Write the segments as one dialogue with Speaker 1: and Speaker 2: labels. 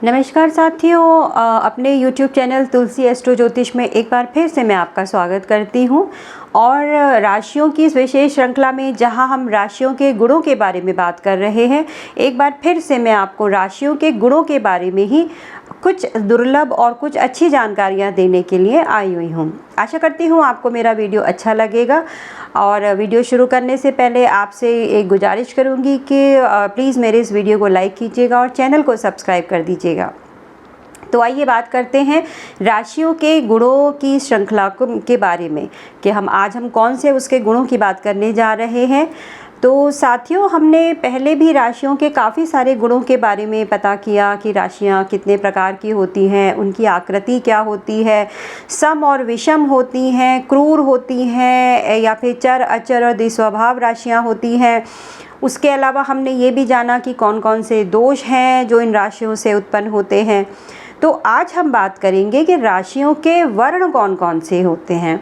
Speaker 1: नमस्कार साथियों, अपने YouTube चैनल तुलसी एस्ट्रो ज्योतिष में एक बार फिर से मैं आपका स्वागत करती हूं। और राशियों की इस विशेष श्रृंखला में जहां हम राशियों के गुणों के बारे में बात कर रहे हैं, एक बार फिर से मैं आपको राशियों के गुणों के बारे में ही कुछ दुर्लभ और कुछ अच्छी जानकारियां देने के लिए आई हुई हूं। आशा करती हूं आपको मेरा वीडियो अच्छा लगेगा। और वीडियो शुरू करने से पहले आपसे एक गुजारिश करूंगी कि प्लीज़ मेरे इस वीडियो को लाइक कीजिएगा और चैनल को सब्सक्राइब कर दीजिएगा। तो आइए बात करते हैं राशियों के गुणों की श्रृंखला के बारे में कि हम कौन से उसके गुणों की बात करने जा रहे हैं। तो साथियों, हमने पहले भी राशियों के काफ़ी सारे गुणों के बारे में पता किया कि राशियां कितने प्रकार की होती हैं, उनकी आकृति क्या होती है, सम और विषम होती हैं, क्रूर होती हैं या फिर चर अचर और द्विस्वभाव राशियां होती हैं। उसके अलावा हमने ये भी जाना कि कौन कौन से दोष हैं जो इन राशियों से उत्पन्न होते हैं। तो आज हम बात करेंगे कि राशियों के वर्ण कौन कौन से होते हैं।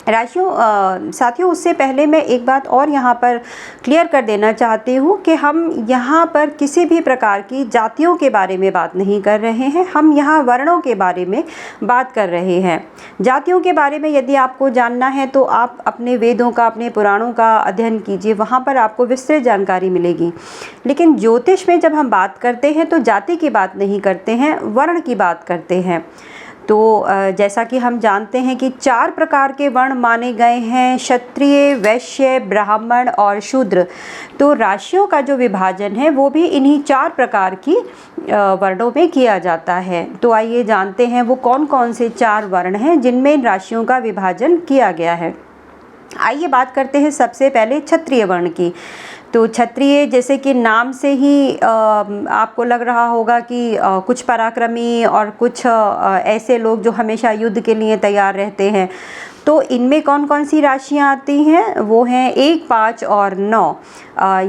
Speaker 1: साथियों, उससे पहले मैं एक बात और यहाँ पर क्लियर कर देना चाहती हूँ कि हम यहाँ पर किसी भी प्रकार की जातियों के बारे में बात नहीं कर रहे हैं, हम यहाँ वर्णों के बारे में बात कर रहे हैं। जातियों के बारे में यदि आपको जानना है तो आप अपने वेदों का, अपने पुराणों का अध्ययन कीजिए, वहाँ पर आपको विस्तृत जानकारी मिलेगी। लेकिन ज्योतिष में जब हम बात करते हैं तो जाति की बात नहीं करते हैं, वर्ण की बात करते हैं। तो जैसा कि हम जानते हैं कि 4 प्रकार के वर्ण माने गए हैं, क्षत्रिय, वैश्य, ब्राह्मण और शूद्र। तो राशियों का जो विभाजन है वो भी इन्हीं 4 प्रकार की वर्णों में किया जाता है। तो आइए जानते हैं वो कौन कौन से 4 वर्ण हैं जिनमें इन राशियों का विभाजन किया गया है। आइए बात करते हैं सबसे पहले क्षत्रिय वर्ण की। तो क्षत्रिय, जैसे कि नाम से ही आपको लग रहा होगा कि कुछ पराक्रमी और कुछ ऐसे लोग जो हमेशा युद्ध के लिए तैयार रहते हैं। तो इनमें कौन कौन सी राशियां आती हैं, वो हैं 1, 5 और 9,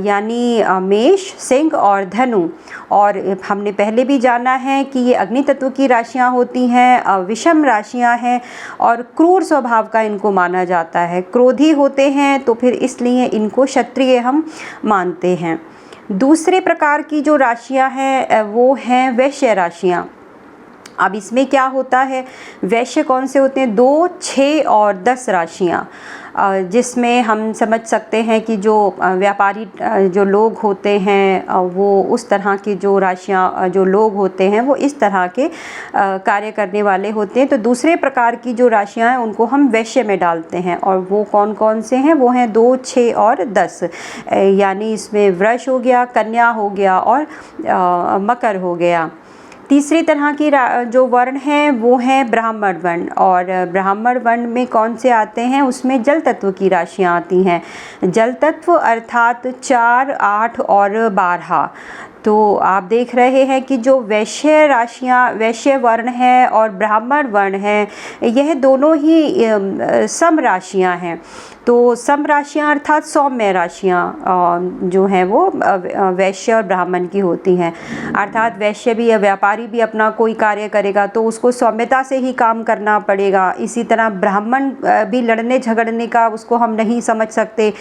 Speaker 1: यानी मेष, सिंह और धनु। और हमने पहले भी जाना है कि ये अग्नि तत्व की राशियां होती हैं, विषम राशियां हैं और क्रूर स्वभाव का इनको माना जाता है, क्रोधी होते हैं, तो फिर इसलिए इनको क्षत्रिय हम मानते हैं। दूसरे प्रकार की जो राशियां हैं वो हैं वैश्य राशियां। अब इसमें क्या होता है, वैश्य कौन से होते हैं, 2, 6 और 10 राशियां, जिसमें हम समझ सकते हैं कि जो व्यापारी जो लोग होते हैं वो उस तरह की जो राशियां, जो लोग होते हैं वो इस तरह के कार्य करने वाले होते हैं। तो दूसरे प्रकार की जो राशियां हैं उनको हम वैश्य में डालते हैं। और वो कौन कौन से हैं, वो हैं 2, 6 और 10, यानी इसमें वृष हो गया, कन्या हो गया और मकर हो गया। तीसरी तरह की जो वर्ण हैं वो हैं ब्राह्मण वर्ण। और ब्राह्मण वर्ण में कौन से आते हैं, उसमें जल तत्व की राशियां आती हैं। जल तत्व अर्थात 4, 8 और 12। तो आप देख रहे हैं कि जो वैश्य राशियां, वैश्य वर्ण है और ब्राह्मण वर्ण है, यह दोनों ही सम राशियां हैं। तो सम राशियां अर्थात सौम्य राशियां जो हैं वो वैश्य और ब्राह्मण की होती हैं। अर्थात वैश्य भी या व्यापारी भी अपना कोई कार्य करेगा तो उसको सौम्यता से ही काम करना पड़ेगा। इसी तरह ब्राह्मण भी लड़ने झगड़ने का उसको हम नहीं समझ सकते,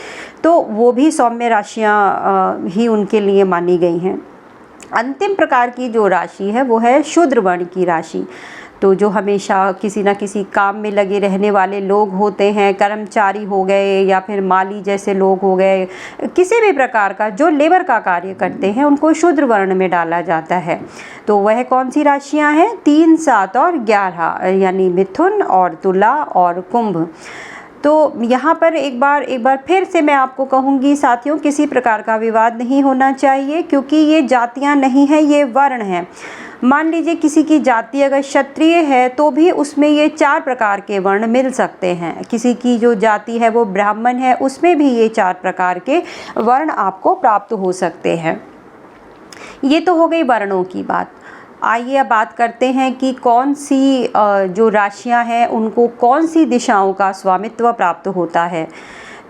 Speaker 1: तो वो भी सौम्य राशियां ही उनके लिए मानी गई हैं। अंतिम प्रकार की जो राशि है वो है शूद्र वर्ण की राशि। तो जो हमेशा किसी न किसी काम में लगे रहने वाले लोग होते हैं, कर्मचारी हो गए या फिर माली जैसे लोग हो गए, किसी भी प्रकार का जो लेबर का कार्य करते हैं उनको शूद्र वर्ण में डाला जाता है। तो वह कौन सी राशियां हैं, 3, 7 और 11, यानी मिथुन और तुला और कुंभ। तो यहाँ पर एक बार फिर से मैं आपको कहूँगी साथियों, किसी प्रकार का विवाद नहीं होना चाहिए, क्योंकि ये जातियाँ नहीं हैं, ये वर्ण हैं। मान लीजिए किसी की जाति अगर क्षत्रिय है तो भी उसमें ये 4 प्रकार के वर्ण मिल सकते हैं। किसी की जो जाति है वो ब्राह्मण है, उसमें भी ये 4 प्रकार के वर्ण आपको प्राप्त हो सकते हैं। ये तो हो गई वर्णों की बात। आइए अब बात करते हैं कि कौन सी जो राशियां हैं उनको कौन सी दिशाओं का स्वामित्व प्राप्त होता है।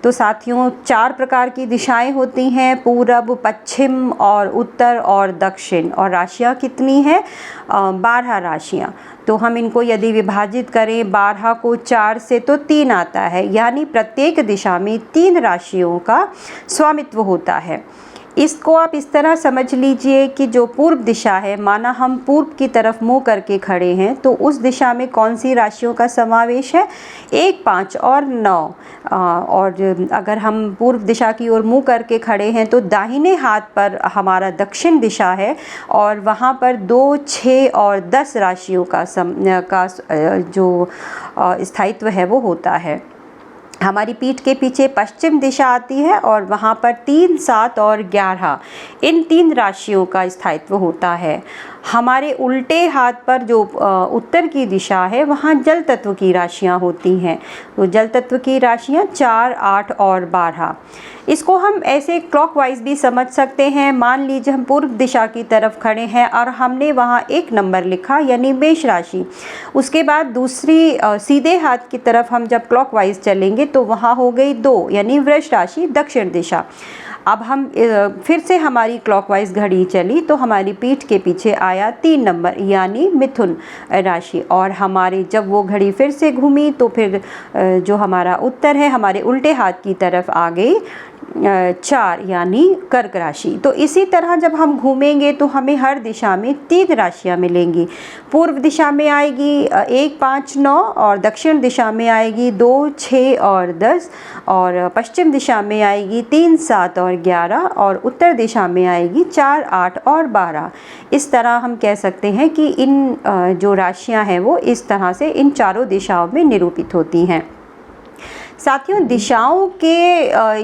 Speaker 1: तो साथियों, 4 प्रकार की दिशाएं होती हैं, पूरब, पश्चिम और उत्तर और दक्षिण। और राशियां कितनी हैं, 12 राशियां। तो हम इनको यदि विभाजित करें 12 को 4 से तो 3 आता है, यानी प्रत्येक दिशा में 3 राशियों का स्वामित्व होता है। इसको आप इस तरह समझ लीजिए कि जो पूर्व दिशा है, माना हम पूर्व की तरफ मुंह करके खड़े हैं, तो उस दिशा में कौन सी राशियों का समावेश है? 1, 5 और 9। और अगर हम पूर्व दिशा की ओर मुंह करके खड़े हैं तो दाहिने हाथ पर हमारा दक्षिण दिशा है और वहाँ पर 2, 6 और 10 राशियों का जो स्थायित्व है वो होता है। हमारी पीठ के पीछे पश्चिम दिशा आती है और वहाँ पर 3, 7 और 11 इन 3 राशियों का स्थायित्व होता है। हमारे उल्टे हाथ पर जो उत्तर की दिशा है वहाँ जल तत्व की राशियाँ होती हैं। तो जल तत्व की राशियाँ 4, 8 और 12। इसको हम ऐसे क्लॉकवाइज भी समझ सकते हैं। मान लीजिए हम पूर्व दिशा की तरफ खड़े हैं और हमने वहाँ 1 नंबर लिखा यानी मेष राशि। उसके बाद दूसरी सीधे हाथ की तरफ हम जब क्लॉकवाइज चलेंगे तो वहाँ हो गई 2 यानी वृष राशि, दक्षिण दिशा। अब हम फिर से हमारी क्लॉकवाइज घड़ी चली तो हमारी पीठ के पीछे आया 3 नंबर यानी मिथुन राशि। और हमारे जब वो घड़ी फिर से घूमी तो फिर जो हमारा उत्तर है हमारे उल्टे हाथ की तरफ आ गई 4 यानी कर्क राशि। तो इसी तरह जब हम घूमेंगे तो हमें हर दिशा में 3 राशियाँ मिलेंगी। पूर्व दिशा में आएगी 1, 5, 9 और दक्षिण दिशा में आएगी 2, 6 और 10 और पश्चिम दिशा में आएगी 3, 7 और 11 और उत्तर दिशा में आएगी 4, 8 और 12। इस तरह हम कह सकते हैं कि इन जो राशियाँ हैं वो इस तरह से इन चारों दिशाओं में निरूपित होती हैं। साथियों, दिशाओं के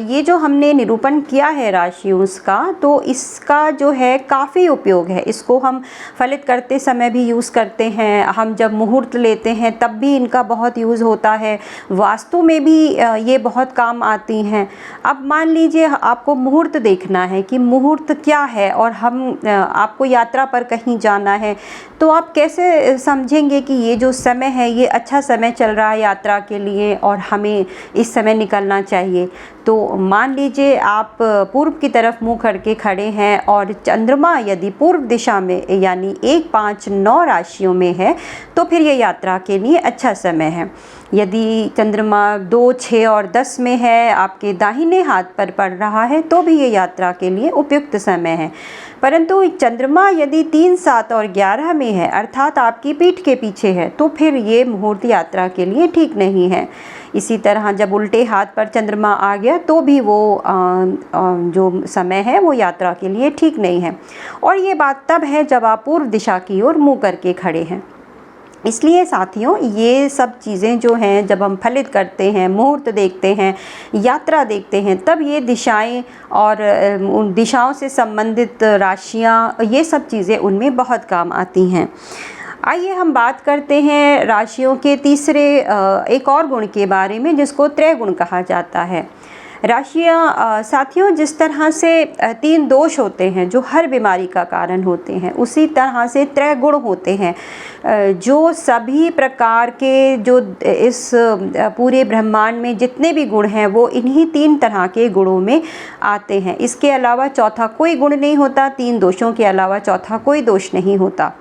Speaker 1: ये जो हमने निरूपण किया है राशियों का, तो इसका जो है काफ़ी उपयोग है। इसको हम फलित करते समय भी यूज़ करते हैं, हम जब मुहूर्त लेते हैं तब भी इनका बहुत यूज़ होता है, वास्तु में भी ये बहुत काम आती हैं। अब मान लीजिए आपको मुहूर्त देखना है कि मुहूर्त क्या है और आपको यात्रा पर कहीं जाना है, तो आप कैसे समझेंगे कि ये जो समय है ये अच्छा समय चल रहा है यात्रा के लिए और हमें इस समय निकलना चाहिए। तो मान लीजिए आप पूर्व की तरफ मुंह करके खड़े हैं और चंद्रमा यदि पूर्व दिशा में यानी 1, 5, 9 राशियों में है तो फिर ये यात्रा के लिए अच्छा समय है। यदि चंद्रमा 2, 6 और 10 में है, आपके दाहिने हाथ पर पड़ रहा है, तो भी ये यात्रा के लिए उपयुक्त समय है। परंतु चंद्रमा यदि 3, 7 और 11 में है अर्थात आपकी पीठ के पीछे है, तो फिर ये मुहूर्त यात्रा के लिए ठीक नहीं है। इसी तरह जब उल्टे हाथ पर चंद्रमा आ गया तो भी वो जो समय है वो यात्रा के लिए ठीक नहीं है। और ये बात तब है जब आप पूर्व दिशा की ओर मुँह करके खड़े हैं। इसलिए साथियों, ये सब चीज़ें जो हैं जब हम फलित करते हैं, मुहूर्त देखते हैं, यात्रा देखते हैं, तब ये दिशाएं और उन दिशाओं से संबंधित राशियाँ, ये सब चीज़ें उनमें बहुत काम आती हैं। आइए हम बात करते हैं राशियों के तीसरे एक और गुण के बारे में जिसको त्रय गुण कहा जाता है। राशियाँ साथियों, जिस तरह से 3 दोष होते हैं जो हर बीमारी का कारण होते हैं, उसी तरह से त्रय गुण होते हैं जो सभी प्रकार के जो इस पूरे ब्रह्मांड में जितने भी गुण हैं वो इन्हीं 3 तरह के गुणों में आते हैं। इसके अलावा चौथा कोई गुण नहीं होता, 3 दोषों के अलावा चौथा कोई दोष नहीं होता।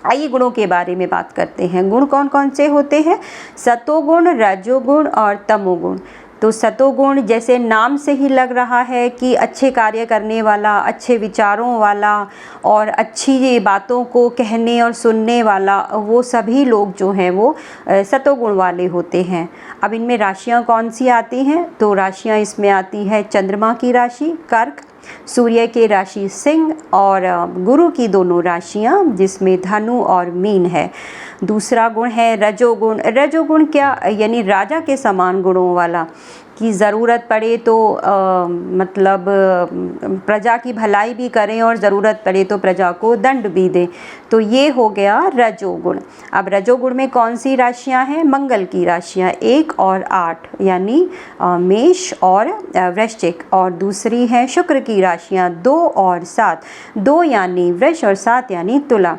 Speaker 1: आइए गुणों के बारे में बात करते हैं। गुण कौन कौन से होते हैं? सतोगुण, रजोगुण और तमोगुण। तो सतोगुण जैसे नाम से ही लग रहा है कि अच्छे कार्य करने वाला, अच्छे विचारों वाला और अच्छी बातों को कहने और सुनने वाला, वो सभी लोग जो हैं वो सतोगुण वाले होते हैं। अब इनमें राशियाँ कौन सी आती हैं? तो राशियाँ इसमें आती है चंद्रमा की राशि कर्क, सूर्य की राशि सिंह और गुरु की दोनों राशियाँ जिसमें धनु और मीन है। दूसरा गुण है रजोगुण। रजोगुण क्या? यानी राजा के समान गुणों वाला, कि ज़रूरत पड़े तो मतलब प्रजा की भलाई भी करें और ज़रूरत पड़े तो प्रजा को दंड भी दें। तो ये हो गया रजोगुण। अब रजोगुण में कौन सी राशियां हैं? मंगल की राशियां 1 और 8 यानी मेष और वृश्चिक, और दूसरी है शुक्र की राशियां 2 और 7, 2 यानी वृष और 7 यानी तुला।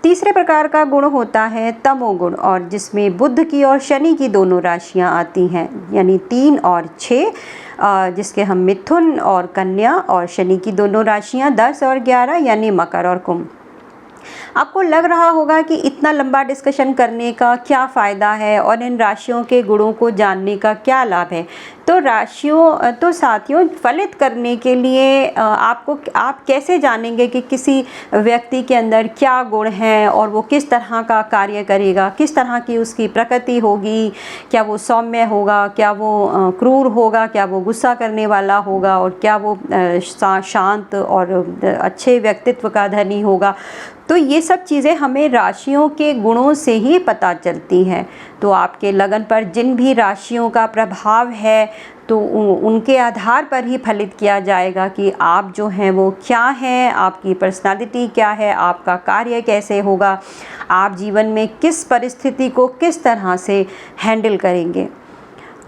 Speaker 1: तीसरे प्रकार का गुण होता है तमोगुण, और जिसमें बुध की और शनि की दोनों राशियां आती हैं, यानी 3 और 6, जिसके हम मिथुन और कन्या, और शनि की दोनों राशियां 10 और 11 यानी मकर और कुंभ। आपको लग रहा होगा कि इतना लंबा डिस्कशन करने का क्या फ़ायदा है और इन राशियों के गुणों को जानने का क्या लाभ है। तो तो राशियों तो साथियों फलित करने के लिए आप कैसे जानेंगे कि किसी व्यक्ति के अंदर क्या गुण है और वो किस तरह का कार्य करेगा, किस तरह की उसकी प्रकृति होगी, क्या वो सौम्य होगा, क्या वो क्रूर होगा, क्या वो गुस्सा करने वाला होगा और क्या वो शांत और अच्छे व्यक्तित्व का धनी होगा। तो ये सब चीज़ें हमें राशियों के गुणों से ही पता चलती हैं। तो आपके लगन पर जिन भी राशियों का प्रभाव है तो उनके आधार पर ही फलित किया जाएगा कि आप जो हैं वो क्या हैं, आपकी पर्सनालिटी क्या है, आपका कार्य कैसे होगा, आप जीवन में किस परिस्थिति को किस तरह से हैंडल करेंगे।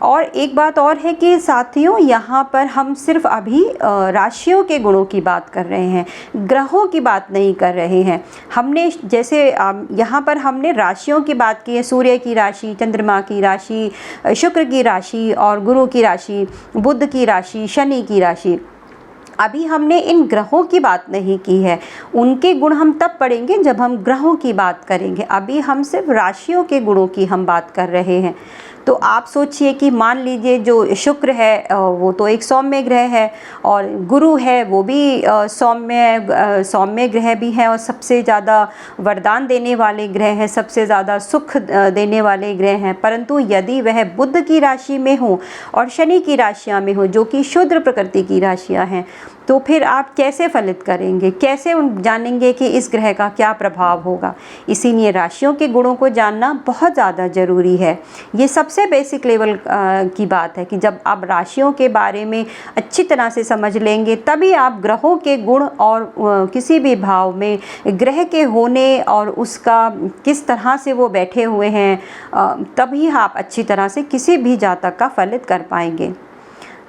Speaker 1: और एक बात और है कि साथियों यहाँ पर हम सिर्फ अभी राशियों के गुणों की बात कर रहे हैं, ग्रहों की बात नहीं कर रहे हैं। हमने जैसे यहाँ पर हमने राशियों की बात की है, सूर्य की राशि, चंद्रमा की राशि, शुक्र की राशि और गुरु की राशि, बुध की राशि, शनि की राशि। अभी हमने इन ग्रहों की बात नहीं की है, उनके गुण हम तब पढ़ेंगे जब हम ग्रहों की बात करेंगे। अभी हम सिर्फ राशियों के गुणों की हम बात कर रहे हैं। तो आप सोचिए कि मान लीजिए जो शुक्र है वो तो एक सौम्य ग्रह है और गुरु है वो भी सौम्य ग्रह भी है और सबसे ज़्यादा वरदान देने वाले ग्रह हैं, सबसे ज़्यादा सुख देने वाले ग्रह हैं। परंतु यदि वह बुध की राशि में हो और शनि की राशियाँ में हो जो कि शुद्र प्रकृति की राशियाँ हैं, तो फिर आप कैसे फलित करेंगे, कैसे जानेंगे कि इस ग्रह का क्या प्रभाव होगा। इसीलिए राशियों के गुणों को जानना बहुत ज़्यादा ज़रूरी है। ये सबसे बेसिक लेवल की बात है कि जब आप राशियों के बारे में अच्छी तरह से समझ लेंगे तभी आप ग्रहों के गुण और किसी भी भाव में ग्रह के होने और उसका किस तरह से वो बैठे हुए हैं तभी आप अच्छी तरह से किसी भी जातक का फलित कर पाएंगे।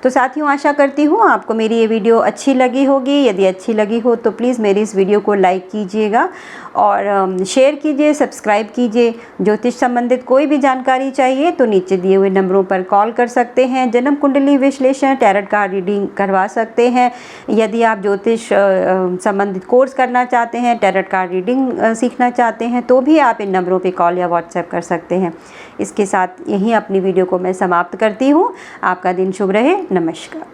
Speaker 1: तो साथियों आशा करती हूँ आपको मेरी ये वीडियो अच्छी लगी होगी। यदि अच्छी लगी हो तो प्लीज़ मेरी इस वीडियो को लाइक कीजिएगा और शेयर कीजिए, सब्सक्राइब कीजिए। ज्योतिष संबंधित कोई भी जानकारी चाहिए तो नीचे दिए हुए नंबरों पर कॉल कर सकते हैं। जन्म कुंडली विश्लेषण, टैरोट कार्ड रीडिंग करवा सकते हैं। यदि आप ज्योतिष संबंधित कोर्स करना चाहते हैं, टैरोट कार्ड रीडिंग सीखना चाहते हैं तो भी आप इन नंबरों पर कॉल या व्हाट्सएप कर सकते हैं। इसके साथ यहीं अपनी वीडियो को मैं समाप्त करती हूँ। आपका दिन शुभ रहे। नमस्कार।